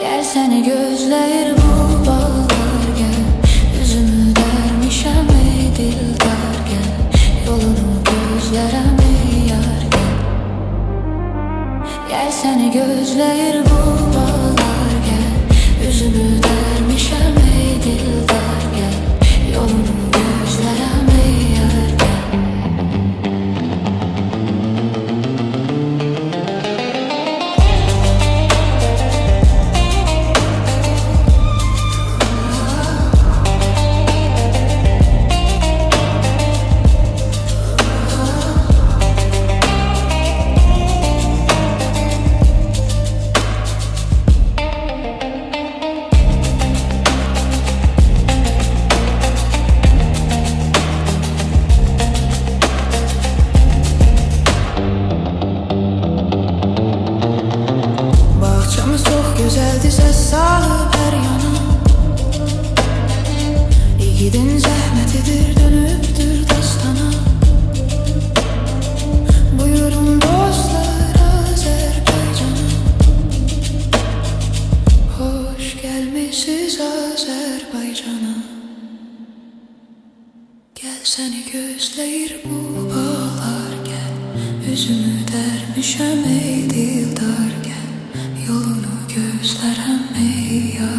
Gel seni gözler bu bağlar gel. Yüzümü dermişem ey dildar gel. Yolunu gözlerem ey yar gel. Gel seni gözler bu bağlar gel. Yüzümü dermişem ey dildar gel. Yolunu gözlerem ey yar gel. Güzeldi ses salıp her yana. Yiğidin zəhmətidir dönübdür dastana. Buyurun dostlar Azərbaycana. Hoş gəlmisiniz Azərbaycana. Gel seni gözləyir bu bağlar gel. Üzümü dərmişəm ey dildar gel. Yolunu gözlerem ey yar.